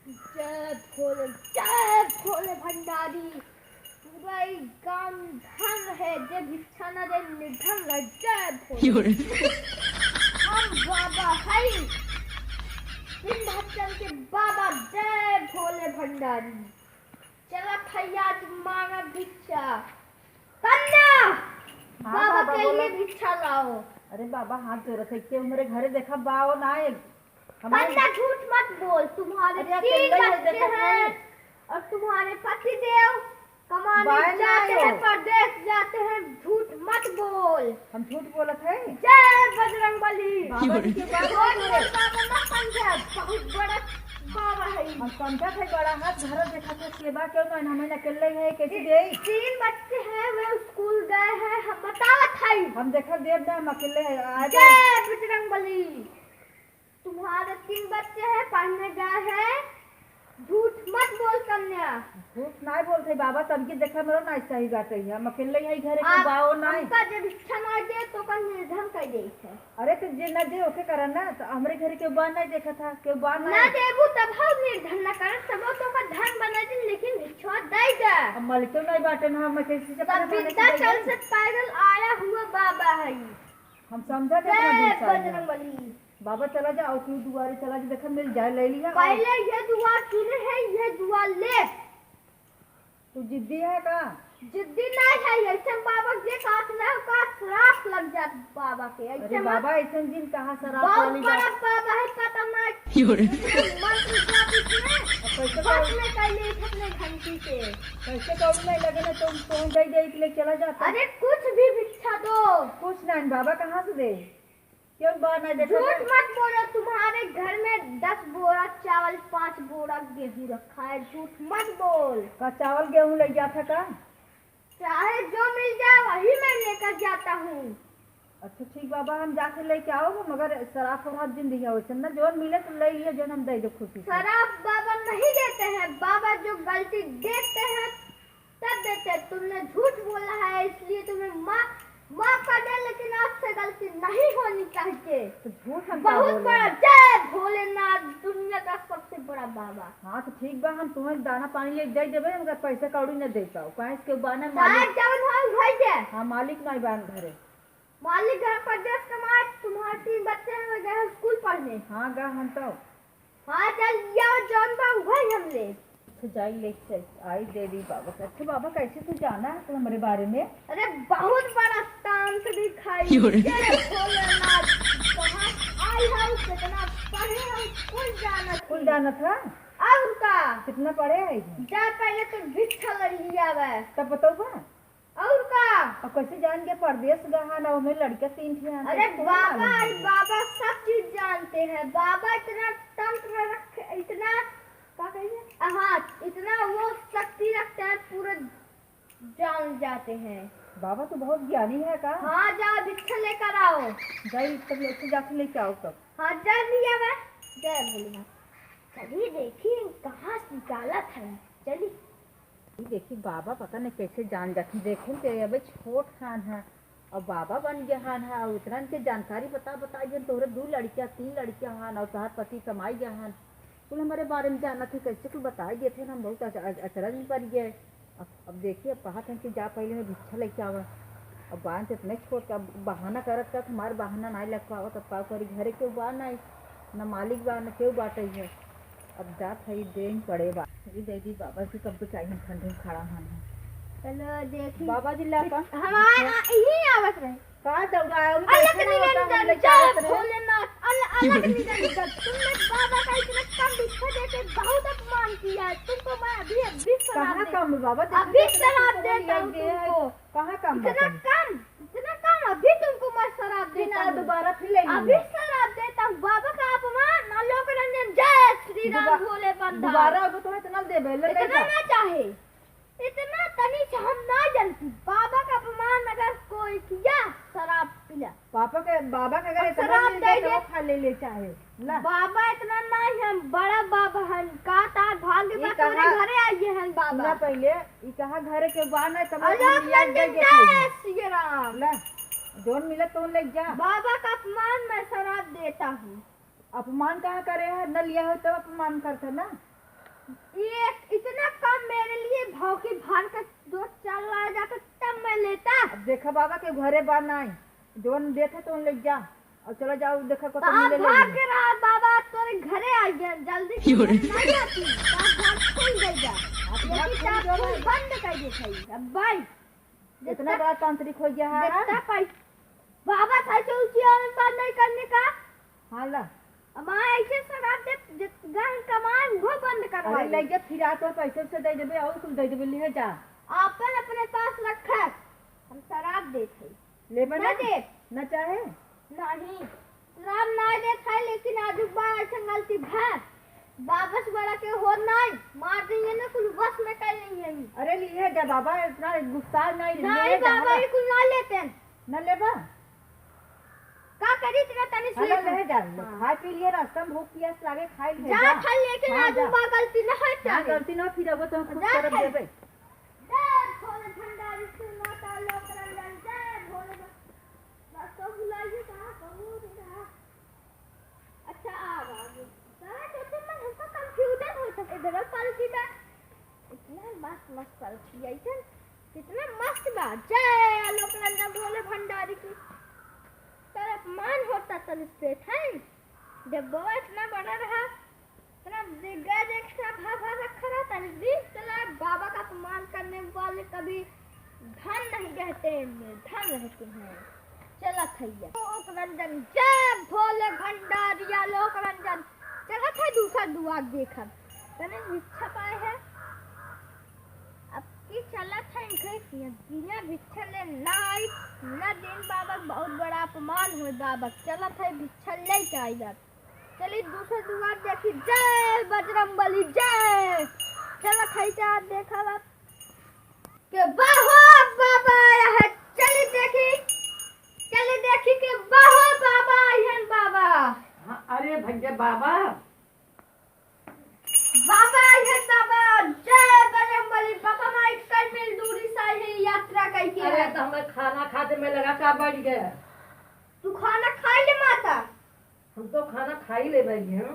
जय भोले भंडारी। पूरा गांव धन है, जे भिक्षा न दे निर्धन रह। जय भोले। हम बाबा है सिंहासन के बाबा। जय भोले भंडारी। चला भैया मांगा भिक्षा। कन्या बाबा के लिए भिक्षा लाओ। अरे बाबा हाथ जोड़त है के मेरे घरे देखा बाओ ना कन्या झूठ मत बोल। तुम्हारे 3 बच्चे हैं और तुम्हारे पति देव कमाने जाते हैं, परदेश जाते हैं। झूठ मत बोल। हम झूठ बोलत है। जय बजरंगबली। बाबा जी के बाबा ना समझा, बहुत बड़ा बाबा है। हम समझा थे बड़ा हाथ घर देखा थे सेवा क्यों ना हमें अकेले है कैसे दे। 3 बच्चे हैं, वे स्कूल गए हैं। हम बतावत है। हम देखा देव ना हम अकेले आ जय बजरंगबली। तुम्हारे 3 बच्चे हैं, पढ़ने गए हैं। झूठ मत बोल कन्या। झूठ नहीं बोलते बाबा, तब की देखा मेरा ना सही बात है। हम अकेले ही घरे के बाओ नहीं। हमका जब इच्छा ना दे तो कल निर्धन कर दे है। अरे तो जे ना दे ओके करन ना, तो हमरे घरे के बार नहीं देखा था के बार ना देबू तब हम निर्धन ना कर सब तो का धन बना दे, लेकिन भिक्षा दे दे। हम मलके नहीं बाटे ना, हम कैसे से तब विंध्याचल से पैदल आया हुआ बाबा है। हम समझा थे जय बजरंगबली। बाबा चला जाओ तू दुआरे चला जा, देखा मिल जाए ले लिया। पहले ये दुआ सुने है, ये दुआ ले। तू जिद्दी है का? जिद्दी नहीं है। ऐसे बाबा जे काटना का श्राप लग जात बाबा के। अरे बाबा ऐसे जिन कहां शराब बहुत वाली बड़ा बाबा है, खतरनाक मंत्र जाप इसमें बस में कैले अपने घंटी से। कैसे कौन नहीं लगे ना तुम कौन दे दे के लिए चला जाता। अरे कुछ भी भिक्षा दो। कुछ नहीं बाबा कहां से दे, क्यों बार नहीं देखा। झूठ मत बोलो। तुम्हारे घर में 10 बोरा चावल 5 बोरा गेहूं रखा है। झूठ मत बोल। का चावल गेहूं ले जाता का? चाहे जो मिल जाए वही मैं लेकर जाता हूँ। अच्छा ठीक बाबा, हम जाके लेके आओगे, मगर शराब फराब जिंदगी है वैसे ना, जो मिले तो ले लिया, जो हम दे दो खुशी से। शराब बाबा नहीं देते हैं। बाबा जो गलती देखते हैं तब देते हैं। तुमने झूठ बोला है, इसलिए तुम्हें माफ कर दे, लेकिन आपसे गलती नहीं होनी चाहिए। तो झूठ हम बहुत बड़ा। जय भोलेनाथ, दुनिया का सबसे बड़ा बाबा। हाँ तो ठीक बा, हम तुम्हें दाना पानी ले दे देवे, मगर पैसा कौड़ी न दे पाओ। कहीं के बाना मालिक हाँ मालिक नहीं बान घरे। मालिक घर परदेश कमाए। तुम्हारे 3 बच्चे हैं, गए स्कूल पढ़ने। हाँ गा हम तो हाँ चल जाओ, जौन बाबू भाई हम ले जाई ले आई देवी बाबा। अच्छा बाबा कैसे तू जाना है तो हमारे बारे में? अरे बहुत बड़ा तांत्रिक है। जय भोलेनाथ। कहाँ आई है, कितना पढ़े है, कुल जाना था। और का कितना पढ़े है? जा पहले तो भिक्षा लड़ी आवे तब बताओ बा। और का अब कैसे जान के परदेश गहा ना, में लड़का 3 थी। अरे बाबा सब चीज जानते हैं। बाबा इतना तंत्र रखे, इतना क्या कहिए, हाँ इतना वो शक्ति रखते हैं, पूरे जान जाते हैं। बाबा तो बहुत ज्ञानी है का? हाँ जाओ भिक्षा लेकर आओ। जाई तब लेके जाके लेके आओ तब। हाँ जल्दी आवे। जय भोलेनाथ। चलिए देखिए कहाँ निकाला था। चलिए देखिए बाबा पता नहीं कैसे जान जाती। देखे तो अबे छोट खान है और बाबा बन गया हान है, और उतना के जानकारी बता जन तोरे 2 लड़कियां 3 लड़कियां हान, और तोहर पति कमाई गया हान। तुम हमारे बारे में जाना थे, कैसे कुछ बताए गए थे ना, हम बहुत अचरज में पड़ गए। अब देखिए कहा था कि जा पहले मैं भिक्षा लेके आवा। अब बाहन से इतने छोट का बहाना करत का, हमारे बहाना नहीं लग पाओ तब का करी। घरे क्यों बार नहीं, न मालिक बा न क्यों बाटे है। अब जात है देन पड़े बा दीदी बाबा से कब तो चाहिए ठंडे में खड़ा होना। चलो देखिए बाबा जी ला का हमारे यही आवत रहे। का दौड़ाए अलग निरंजन जय भोलेनाथ। अलग निरंजन। तुमने बाबा का इतना कम भिक्षा देके बहुत अपमान किया है। तुमको मैं अभी कहाँ कम बाबा? अभी शराब देता हूँ तुमको। कहाँ कम? इतना कम अभी तुमको मैं शराब देता हूँ। दोबारा फिर ले अभी शराब देता हूँ। बाबा का अपमान। आलोक रंजन जय श्री राम भोले बंदा। दोबारा अब तो इतना देबे इतना ना चाहे, इतना तनी से हम ना जानती। बाबा का अपमान अगर कोई किया शराब पिला। बाबा का अगर इतना शराब मिल दे जाए दे। तो खा ले चाहे ला। बाबा इतना नहीं है, बड़ा बाबा है का तार भाग्य में तुम्हारे घरे आइए हैं बाबा। ना पहले ई कहा घर के बाहर है तब आलोक रंजन जय श्री राम। ला जोन मिले तो ले जा। बाबा का अपमान मैं शराब देता हूँ। अपमान कहाँ करे है? न लिया हो तो अपमान करते ना। ये इतना कम मेरे लिए भाव की भान का दो चार लाया जाता तब मैं लेता। अब देखा बाबा के घरे बार नहीं जोन देखे तो ले जा और चलो जाओ देखा को तो तो आप मिले भाग ले के रहा बाबा तोरे घरे आ गया जल्दी से नहीं आती आप घर खोल देगा लेकिन आप खोल बंद कर दे सही अब भाई इतना बड़ा तांत्रिक हो गया है जितना पैसा बाबा था जो उसी और बात नहीं करने का। हाँ ला अब ऐसे शराब दे जितना कमाए वो बंद करवा अरे ले जा फिर आ तो पैसे से दे देबे और कुछ दे देबे ले जा अपन अपने पास रखा हम शराब देते ले न बना दे न चाहे नहीं शराब नहीं देता है लेकिन आज बार ऐसा गलती है वापस वाला के हो नहीं मार देंगे ना कुछ बस में कर लेंगे अरे लिए जा बाबा इतना गुस्सा नहीं नहीं ले जा बाबा ये कुछ ना लेते हैं न लेबा का करी तेरा तनी से हेलो ले जा खा पी लिए रास्ता में भूख प्यास लागे खाई ले जा खा लेकिन हाँ, आज जा। बार गलती न है हाँ तेरी गलती ना फिर अब तो खुद जा कर खाई। देबे जय भोले भंडारी सुनाता लोक रंजन जय भोले बस तो बुलाइए कहाँ कहूँ रहा अच्छा आवाज सारा तो मन हमको कंफ्यूजन होता है इधर पालकी का इतना मस्त पालकी है इधर कितना मस्त बात जय लोक रंजन भोले भंडारी की तरफ मान होता तन से है जब वो इतना बड़ा रहा इतना दिग्गज एक्स्ट्रा भाभा रखा रहा था चला बाबा का अपमान करने वाले कभी धन नहीं कहते निर्धन रहते हैं। चला थैया लोक रंजन जय भोले भंडारिया लोक रंजन चला था दूसरा दुआ देखा तने भिक्षा पाए है अब की चला था इनके बिना भिक्षा ले नाइट न दिन बाबा बहुत बड़ा अपमान हुए बाबा चला था भिक्षा ले के आई जात चलिए दूसरा दुआ देखी जय बजरंगबली जय चला खैचा देखा बात के बाहो बाबा आया है चली देखी के बाहो बाबा आया बाबा हाँ, अरे भैया बाबा बाबा आया बाबा जय बजरंगबली बाबा माई कल मिल दूरी सा है यात्रा करके अरे है तो हमें खाना खाते में लगा का बढ़ गया तू खाना खाई ले माता हम तो खाना खा ही ले भाई हैं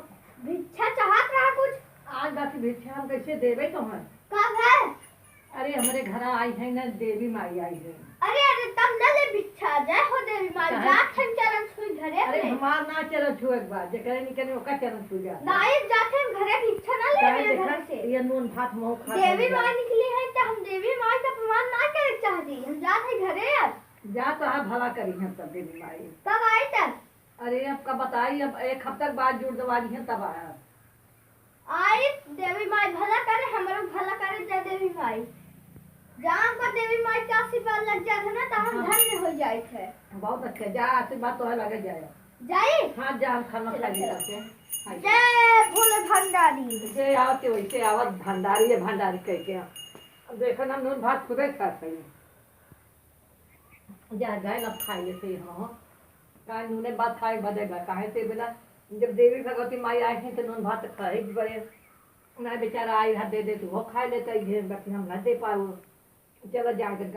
भिक्षा चाहत रहा कुछ आज बाकी भिक्षा हम कैसे देवे तो हैं कब है अरे हमारे घर आई है ना देवी माई आई है अरे तब न ले भिक्षा जय हो देवी माई कहाँ? जात हम चरण छुई घरे अरे अपने हमार ना चलो छू एक बार जे करे निकले ओका चरण छू जा नाई जाते हम घरे भिक्षा ना ले मेरे घर से ये नून भात मोह खा देवी माई निकली है तो हम देवी माई का अपमान ना करे चाहती हम जाते घरे अब जा तो आप भला करी हैं तब देवी माई कब आई तब अरे अब का बताई अब एक हफ्ते बाद जुड़ दवाई है तब आया आई देवी माई भला करे हमरो भला करे जय देवी माई जहाँ पर देवी माई का आशीर्वाद लग जाता ना तो हम धन्य हो जाए थे बहुत अच्छा जा आशीर्वाद तो है लगे जाए जाई हाँ जा हम खाना खा लिए जय भोले भंडारी जे आवते वैसे आवत भंडारी है भंडारी कह के अब देखो ना नून भात खुदे खाते हैं जा गए अब खाई लेते हाँ काहे नूने भात खाए बदेगा काहे से बिना जब देवी भगवती माई आई थी तो नून भात खाए बड़े मैं बेचारा आई है दे दे तू वो खा लेता है बाकी हम न दे पाओ चलो जाकर